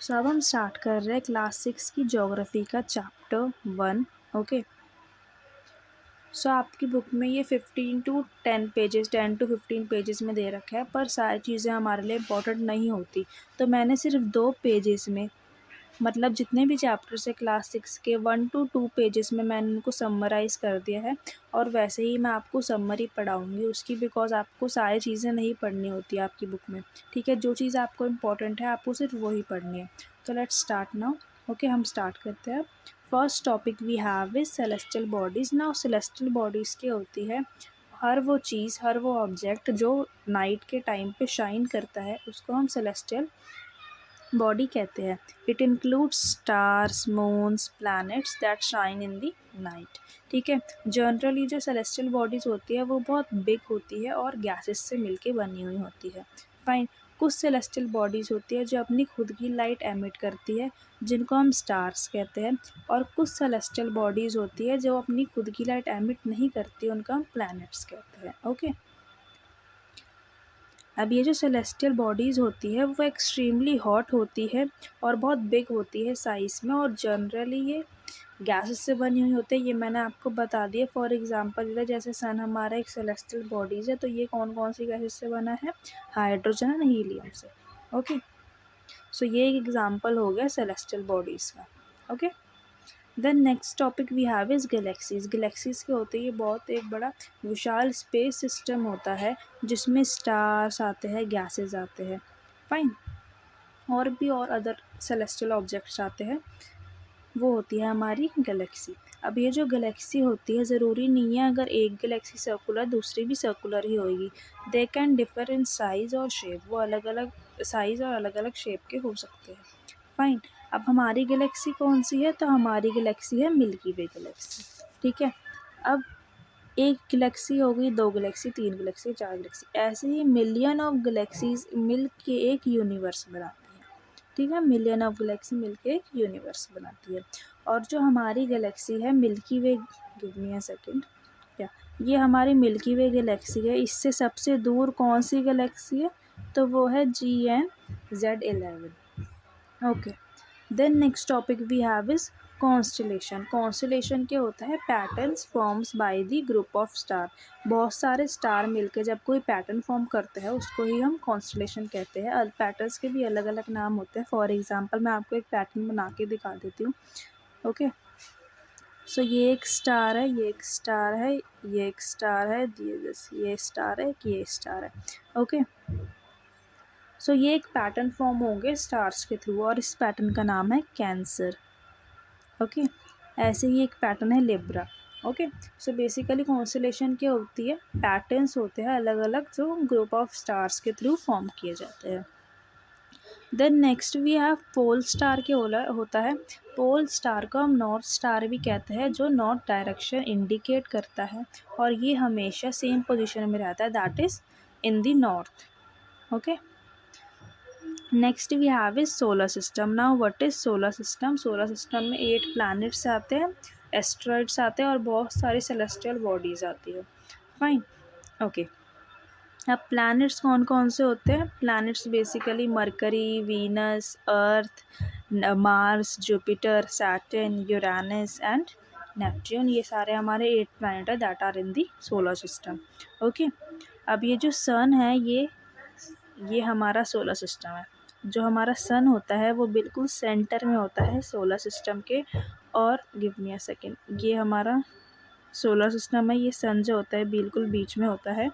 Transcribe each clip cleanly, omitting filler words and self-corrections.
सो अब हम स्टार्ट कर रहे हैं क्लास 6 की ज्योग्राफी का चैप्टर 1। ओके, सो आपकी बुक में ये 15 टू 10 पेजेस 10 टू 15 पेजेस में दे रखा है, पर सारी चीज़ें हमारे लिए इम्पोर्टेंट नहीं होती। तो मैंने सिर्फ 2 पेजेस में, मतलब जितने भी चैप्टर्स है क्लास 6 के 1 टू 2 पेजेस में मैंने उनको समराइज़ कर दिया है। और वैसे ही मैं आपको समरी पढ़ाऊँगी उसकी, बिकॉज़ आपको सारी चीज़ें नहीं पढ़नी होती आपकी बुक में। ठीक है, जो चीज़ आपको इम्पोर्टेंट है आपको सिर्फ वही पढ़नी है। तो लेट्स स्टार्ट नाउ। ओके, हम स्टार्ट करते हैं। First topic we have is celestial bodies. Now celestial bodies क्या होती है? हर वो चीज़, हर वो ऑब्जेक्ट जो नाइट के टाइम पे शाइन करता है उसको हम सेलेस्टियल बॉडी कहते हैं। It includes stars, moons, planets that shine in the night. ठीक है, जनरली जो सेलेस्टियल बॉडीज़ होती है वो बहुत बिग होती है और गैसेस से मिलके बनी हुई होती है। फाइन, कुछ सेलेस्टियल बॉडीज़ होती है जो अपनी खुद की लाइट एमिट करती है, जिनको हम स्टार्स कहते हैं। और कुछ सेलेस्टियल बॉडीज़ होती है जो अपनी खुद की लाइट एमिट नहीं करती, उनको हम प्लैनेट्स कहते हैं। ओके, अब ये जो सेलेस्टियल बॉडीज़ होती है वो एक्सट्रीमली हॉट होती है और बहुत बिग होती है साइज़ में, और जनरली ये गैसेस से बनी हुई होती है। ये मैंने आपको बता दिया। फॉर एग्जांपल इधर जैसे सन हमारा एक सेलेस्टियल बॉडीज़ है, तो ये कौन कौन सी गैसेस से बना है? हाइड्रोजन एंड हीलियम से। ओके, सो ये एक एग्जांपल हो गया सेलेस्टियल बॉडीज़ का। Okay, then next topic we have is galaxies. Galaxies के होते ये बहुत एक बड़ा विशाल स्पेस सिस्टम होता है जिसमें स्टार्स आते हैं, गैसेस आते हैं। फाइन, और भी और अदर सेलेस्टियल ऑब्जेक्ट्स आते हैं, वो होती है हमारी गैलेक्सी। अब ये जो गैलेक्सी होती है ज़रूरी नहीं है अगर एक गैलेक्सी सर्कुलर दूसरी भी सर्कुलर ही होएगी। They can differ in size और शेप, वो अलग अलग साइज़ और अलग अलग शेप के हो सकते हैं। फाइन, अब हमारी गैलेक्सी कौन सी है? तो हमारी गैलेक्सी है मिल्की वे गैलेक्सी। ठीक है, अब एक गैलेक्सी हो गई, 2 गैलेक्सी, 3 गैलेक्सी, 4 गैलेक्सी, ऐसे ही मिलियन ऑफ गैलेक्सीज मिल के एक यूनिवर्स बनाती हैं। ठीक है, मिलियन ऑफ गैलेक्सी मिल के एक यूनिवर्स बनाती है। और जो हमारी गैलेक्सी है milky way, give me a second, क्या ये हमारी मिल्की वे गैलेक्सी है, इससे सबसे दूर कौन सी गैलेक्सी है? तो वो है GN-Z11। Okay, then next topic we have is constellation. Constellation क्या होता है? Patterns forms by the group of star. बहुत सारे स्टार मिलकर जब कोई पैटर्न फॉर्म करते हैं उसको ही हम कॉन्स्टलेशन कहते हैं। पैटर्न्स के भी अलग अलग नाम होते हैं। फॉर एग्जांपल मैं आपको एक पैटर्न बना के दिखा देती हूँ। ओके, सो ये एक स्टार है, ये एक स्टार है, ये एक स्टार है, ये स्टार है, ये स्टार है। ओके, सो ये एक पैटर्न फॉर्म होंगे स्टार्स के थ्रू और इस पैटर्न का नाम है कैंसर। ओके, ऐसे ही एक पैटर्न है Libra. Okay, so basically constellation क्या होती है? पैटर्न्स होते हैं अलग अलग जो ग्रुप ऑफ स्टार्स के थ्रू फॉर्म किए जाते हैं। Then next we have pole star के होता है। पोल स्टार को हम नॉर्थ स्टार भी कहते हैं, जो नॉर्थ डायरेक्शन इंडिकेट करता है और ये हमेशा सेम पोजीशन में रहता है, that is in the north. Okay, next we have is solar system. Now what is solar system? Solar system में 8 प्लैनेट्स आते हैं, एस्ट्रॉइड्स आते हैं और बहुत सारी सेलेस्टियल बॉडीज़ आती है। फाइन, ओके, अब प्लैनेट्स कौन कौन से होते हैं? Planets basically Mercury, Venus, Earth, Mars, Jupiter, Saturn, Uranus and Neptune. ये सारे हमारे 8 प्लैनेट है that are in the solar system. ओके, अब ये जो सन है ये हमारा सोलर सिस्टम है। जो हमारा सन होता है वो बिल्कुल सेंटर में होता है सोलर सिस्टम के। और गिव मी अ सेकेंड, ये हमारा सोलर सिस्टम है, ये सन जो होता है बिल्कुल बीच में होता है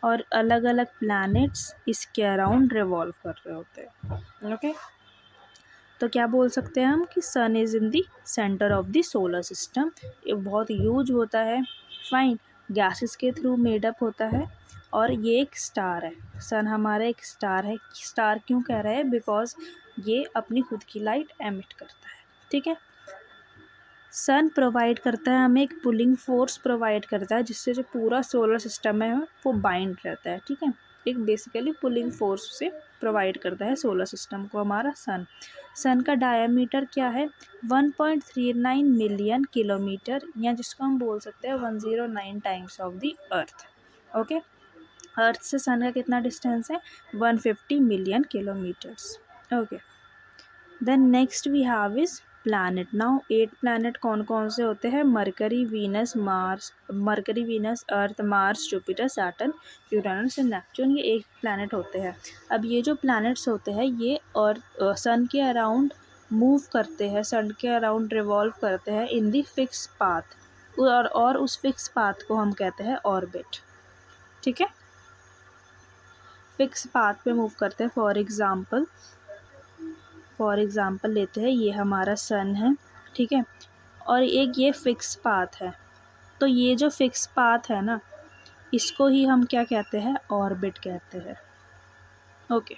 और अलग अलग प्लैनेट्स इसके अराउंड रिवॉल्व कर रहे होते हैं। ओके, तो क्या बोल सकते हैं हम कि sun is in the centre of the solar system. ये बहुत ह्यूज होता है। फाइन, गैसेस के थ्रू मेडअप होता है और ये एक स्टार है। सन हमारा एक स्टार है। स्टार क्यों कह रहे हैं? बिकॉज ये अपनी खुद की लाइट एमिट करता है। ठीक है, सन प्रोवाइड करता है हमें एक पुलिंग फोर्स प्रोवाइड करता है जिससे जो पूरा सोलर सिस्टम है वो बाइंड रहता है। ठीक है, एक बेसिकली पुलिंग फोर्स से प्रोवाइड करता है सोलर सिस्टम को हमारा सन। सन का डायमीटर क्या है? 1.39 मिलियन किलोमीटर, या जिसको हम बोल सकते हैं 109 times of the Earth. Okay, Earth से सन का कितना डिस्टेंस है? 150 million kilometres. Okay, then next we have is planet. Now 8 planet कौन कौन से होते हैं? Mercury, Venus, Earth, Mars, Jupiter, Saturn, Uranus and Neptune, ये 8 प्लैनेट होते हैं। अब ये जो प्लैनेट्स होते हैं ये और सन के अराउंड मूव करते हैं, सन के अराउंड रिवॉल्व करते हैं इन दी फिक्स पाथ, और उस फिक्स पाथ को हम कहते हैं ऑर्बिट। ठीक है, फिक्स पाथ पे मूव करते हैं। फॉर एग्ज़ाम्पल लेते हैं, ये हमारा सन है, ठीक है, और एक ये फिक्स पाथ है। तो ये जो फिक्स पाथ है ना, इसको ही हम क्या कहते हैं? ऑर्बिट कहते हैं। ओके,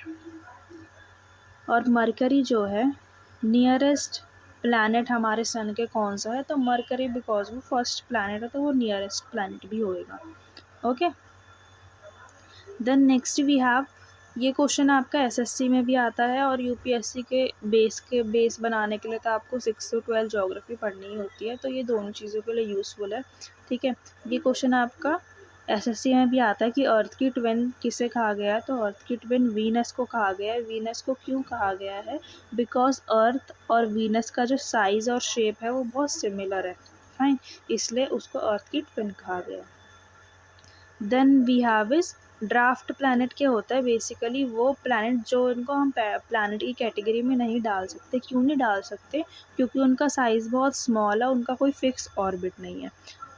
और मरकरी जो है नियरेस्ट प्लैनेट हमारे सन के कौन सा है? तो मरकरी, बिकॉज वो फर्स्ट प्लैनेट है तो वो नियरेस्ट प्लैनेट भी होएगा। Okay, then next we have, ये क्वेश्चन आपका एसएससी में भी आता है और यूपीएससी के बेस बनाने के लिए तो आपको 6 to 12 ज्योग्राफी पढ़नी ही होती है, तो ये दोनों चीज़ों के लिए यूज़फुल है। ठीक है, ये क्वेश्चन आपका एसएससी में भी आता है कि अर्थ की ट्विन किसे कहा गया है? तो अर्थ की ट्विन वीनस को कहा गया है। वीनस को क्यों कहा गया है? बिकॉज अर्थ और वीनस का जो साइज़ और शेप है वो बहुत सिमिलर है, फाइन, इसलिए उसको अर्थ की ट्विन कहा गया। Then we have is draft planet. क्या होता है? बेसिकली वो प्लैनेट जो उनको हम प्लैनेट की कैटेगरी में नहीं डाल सकते। क्यों नहीं डाल सकते? क्योंकि उनका साइज़ बहुत स्मॉल है, उनका कोई फिक्स ऑर्बिट नहीं है।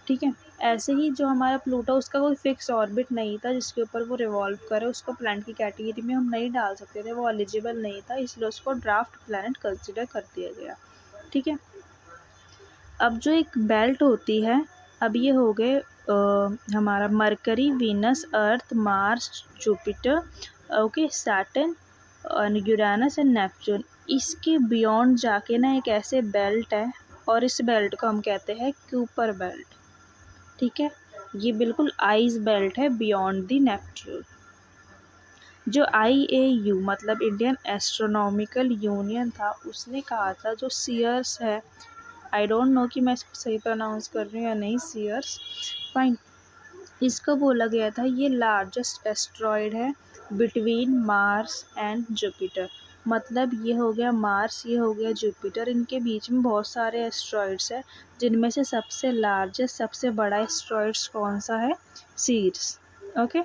ठीक है, ऐसे ही जो हमारा प्लूटो, उसका कोई फिक्स ऑर्बिट नहीं था जिसके ऊपर वो रिवॉल्व करे, उसको प्लैनेट की कैटेगरी में हम नहीं डाल सकते थे, वो एलिजिबल नहीं था, इसलिए उसको ड्राफ्ट प्लैनेट कंसिडर कर दिया गया। ठीक है, अब जो एक बेल्ट होती है, अब ये हो गए हमारा mercury, Venus, Earth, Mars, Jupiter, okay, Saturn और यूरेनस एंड नेपच्यून। इसके बियॉन्ड जाके ना एक ऐसे बेल्ट है और इस बेल्ट को हम कहते हैं क्यूपर बेल्ट। ठीक है, ये बिल्कुल आइस बेल्ट है बियॉन्ड द नेपच्यून। जो IAU मतलब इंडियन एस्ट्रोनॉमिकल यूनियन था, उसने कहा था जो सीयर्स है, आई डोंट नो कि मैं इसको सही प्रोनाउंस कर रही हूँ या नहीं, सीयर्स, फाइन, इसको बोला गया था ये लार्जेस्ट एस्ट्रॉयड है बिटवीन मार्स एंड जुपिटर। मतलब ये हो गया मार्स, ये हो गया जुपिटर, इनके बीच में बहुत सारे एस्ट्रॉयड्स हैं, जिनमें से सबसे लार्जेस्ट, सबसे बड़ा एस्ट्रॉयड्स कौन सा है? Ceres. Okay,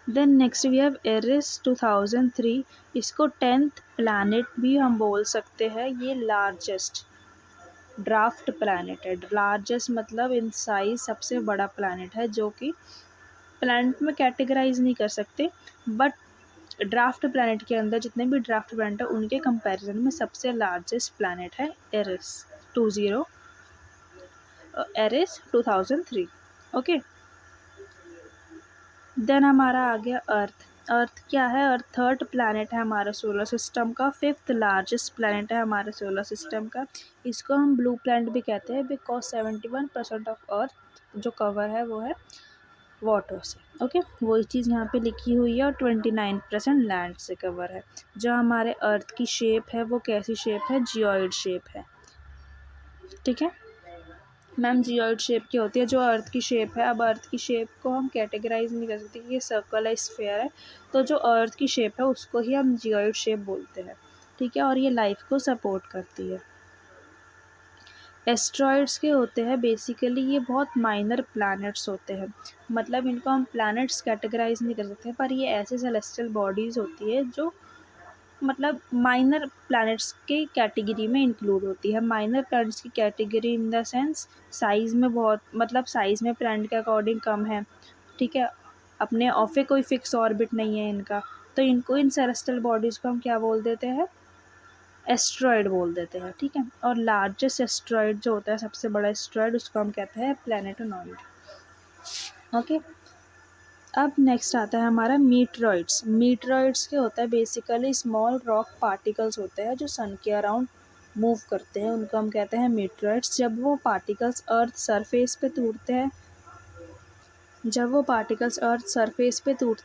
then next we have Eris 2003। इसको 10th प्लैनेट भी हम बोल सकते हैं। ये लार्जेस्ट ड्राफ्ट प्लैनेट है। लार्जेस्ट मतलब इन साइज सबसे बड़ा प्लैनेट है, जो कि प्लैनेट में कैटेगराइज नहीं कर सकते, बट ड्राफ्ट प्लैनेट के अंदर जितने भी ड्राफ्ट प्लैनेट है उनके कंपैरिजन में सबसे लार्जेस्ट प्लैनेट है एरिस 2003। ओके, देन हमारा आ गया अर्थ। अर्थ क्या है? अर्थ थर्ड प्लैनेट है हमारे सोलर सिस्टम का, 5th लार्जेस्ट प्लैनेट है हमारे सोलर सिस्टम का। इसको हम ब्लू प्लैनेट भी कहते हैं बिकॉज 71% ऑफ अर्थ जो कवर है वो है वाटर से। ओके, वही चीज़ यहाँ पे लिखी हुई है, और 29% लैंड से कवर है। जो हमारे अर्थ की शेप है वो कैसी शेप है? जियोइड शेप है। ठीक है मैम, जियोइड शेप की होती है जो अर्थ की शेप है। अब अर्थ की शेप को हम कैटेगराइज नहीं कर सकते कि ये सर्कल है, स्फेयर है, तो जो अर्थ की शेप है उसको ही हम जियोइड शेप बोलते हैं। ठीक है, और ये लाइफ को सपोर्ट करती है। एस्ट्रॉयड्स के होते हैं बेसिकली, ये बहुत माइनर प्लैनेट्स होते हैं, मतलब इनको हम प्लैनेट्स कैटेगराइज नहीं कर सकते, पर ये ऐसे सेलेस्टियल बॉडीज़ होती है जो मतलब माइनर प्लैनेट्स की कैटेगरी में इंक्लूड होती है। माइनर प्लैनेट्स की category in the sense size में बहुत, मतलब साइज़ में प्लैनेट के अकॉर्डिंग कम है। ठीक है, अपने ऑफे कोई फिक्स ऑर्बिट नहीं है इनका, तो इनको, इन सेलेस्टियल बॉडीज़ को हम क्या बोल देते हैं? एस्ट्रॉयड बोल देते हैं। ठीक है, और लार्जेस्ट एस्ट्रॉयड जो होता है, सबसे बड़ा एस्ट्रॉयड, उसको हम कहते हैं प्लैनेटोनॉइड। ओके, अब नेक्स्ट आता है हमारा मीटरॉइड्स। मीटरॉइड्स क्या होता है? बेसिकली स्मॉल रॉक पार्टिकल्स होते हैं जो सन के अराउंड मूव करते हैं, उनको हम कहते हैं मीटरॉइड्स। जब वो पार्टिकल्स अर्थ सरफेस पे टूटते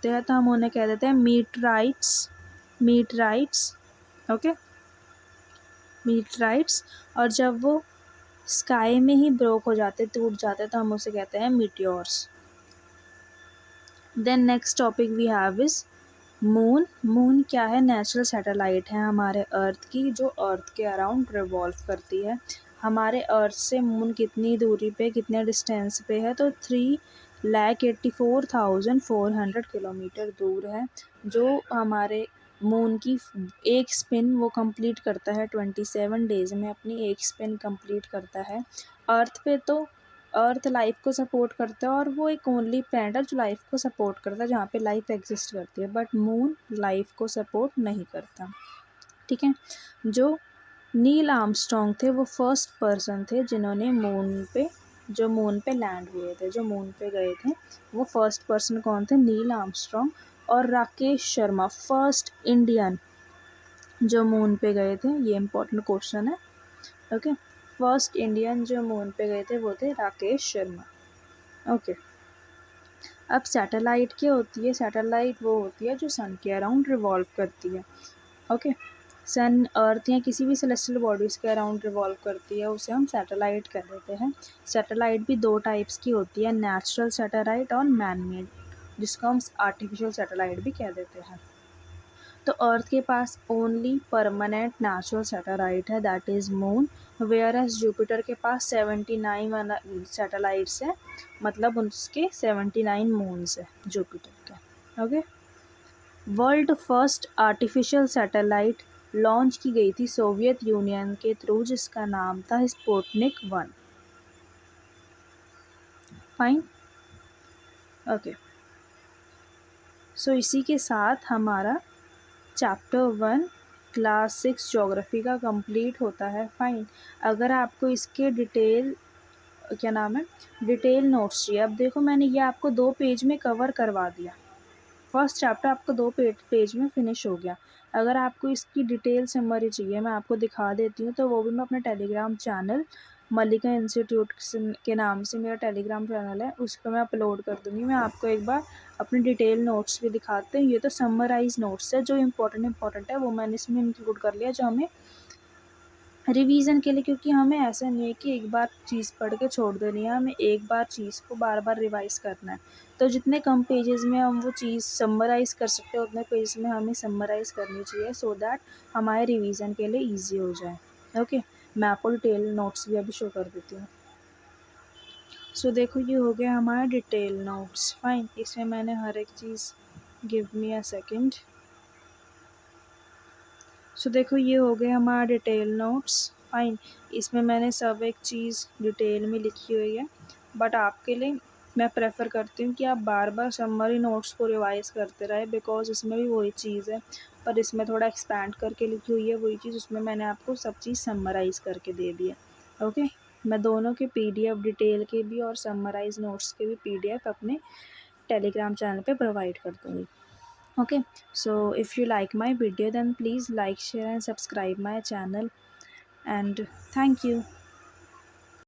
हैं, तो हम उन्हें कह देते हैं मीटराइट्स। ओके, मीटराइट्स। और जब वो स्काई में ही ब्रोक हो जाते, टूट जाते, तो हम उसे कहते हैं meteors. Then next topic we have is moon क्या है? नेचुरल सैटेलाइट है हमारे अर्थ की, जो अर्थ के अराउंड रिवॉल्व करती है। हमारे अर्थ से मून कितनी दूरी पे, कितने डिस्टेंस पे है? तो 3,84,400 किलोमीटर दूर है। जो हमारे मून की एक स्पिन वो कंप्लीट करता है 27 डेज़ में, अपनी एक स्पिन कंप्लीट करता है। अर्थ पे तो अर्थ लाइफ को सपोर्ट करता है और वो एक ओनली प्लैनेट है जो लाइफ को सपोर्ट करता है, जहाँ पे लाइफ एग्जिस्ट करती है, बट मून लाइफ को सपोर्ट नहीं करता। ठीक है। जो नील आर्मस्ट्रॉन्ग थे वो फर्स्ट पर्सन थे जिन्होंने मून पे लैंड हुए थे, जो मून पे गए थे वो फर्स्ट पर्सन कौन थे? Neil Armstrong. और राकेश शर्मा फर्स्ट इंडियन जो मून पे गए थे, ये इंपॉर्टेंट क्वेश्चन है। ओके, फर्स्ट इंडियन जो मून पे गए थे वो थे राकेश शर्मा। ओके, अब सैटेलाइट क्या होती है? सैटेलाइट वो होती है जो सन के अराउंड रिवॉल्व करती है। ओके, सन अर्थ या किसी भी सेलेस्टियल बॉडीज़ के अराउंड रिवॉल्व करती है, उसे हम सैटेलाइट कह देते हैं। सैटेलाइट भी दो टाइप्स की होती है, नेचुरल सैटेलाइट और मैन मेड, जिसको हम आर्टिफिशियल सैटेलाइट भी कह देते हैं। तो अर्थ के पास ओनली परमानेंट नेचुरल सैटेलाइट है, that is moon, whereas Jupiter के पास 79 सैटेलाइट्स है, मतलब उसके 79 मून्स है जुपिटर के। Okay, world first artificial satellite launch की गई थी सोवियत यूनियन के थ्रू, जिसका नाम था स्पुतनिक 1। फाइन। ओके, सो इसी के साथ हमारा चैप्टर 1 क्लास 6 ज्योग्राफी का कंप्लीट होता है। फाइन। अगर आपको इसके डिटेल नोट्स चाहिए, अब देखो मैंने ये आपको 2 पेज में कवर करवा दिया। फर्स्ट चैप्टर आपको 2 पेज में फिनिश हो गया। अगर आपको इसकी डिटेल समरी चाहिए, मैं आपको दिखा देती हूँ, तो वो भी मैं अपने टेलीग्राम चैनल मल्लिका इंस्टीट्यूट के नाम से मेरा टेलीग्राम चैनल है, उस पर मैं अपलोड कर दूँगी। मैं आपको एक बार अपने डिटेल नोट्स भी दिखाते हैं। ये तो समराइज नोट्स है, जो इम्पोर्टेंट है वो मैंने इसमें इंक्लूड कर लिया, जो हमें रिवीजन के लिए, क्योंकि हमें ऐसा नहीं है कि एक बार चीज़ पढ़ के छोड़ देनी है, हमें एक बार चीज़ को बार बार रिवाइज़ करना है। तो जितने कम पेजेस में हम वो चीज़ समराइज़ कर सकते हैं, उतने पेज में हमें समराइज़ करनी चाहिए, सो दैट हमारे रिवीजन के लिए ईजी हो जाए। ओके, मैं आपको डिटेल नोट्स भी अभी शो कर देती हूँ। सो देखो, ये हो गया हमारा डिटेल नोट्स। फाइन, इसमें मैंने हर एक चीज़, गिव मी अ सेकेंड। सो देखो, ये हो गए हमारा डिटेल नोट्स। फाइन, इसमें मैंने सब एक चीज़ डिटेल में लिखी हुई है, बट आपके लिए मैं प्रेफर करती हूँ कि आप बार बार समरी नोट्स को रिवाइज़ करते रहे, बिकॉज इसमें भी वही चीज़ है, पर इसमें थोड़ा एक्सपैंड करके लिखी हुई है वही चीज़, उसमें मैंने आपको सब चीज़ समराइज़ करके दे दी है। ओके, मैं दोनों के PDF डिटेल के भी और समराइज नोट्स के भी PDF अपने टेलीग्राम चैनल पे प्रोवाइड कर दूँगी। Okay, so if you like my video, then please like, share and subscribe my channel, and thank you.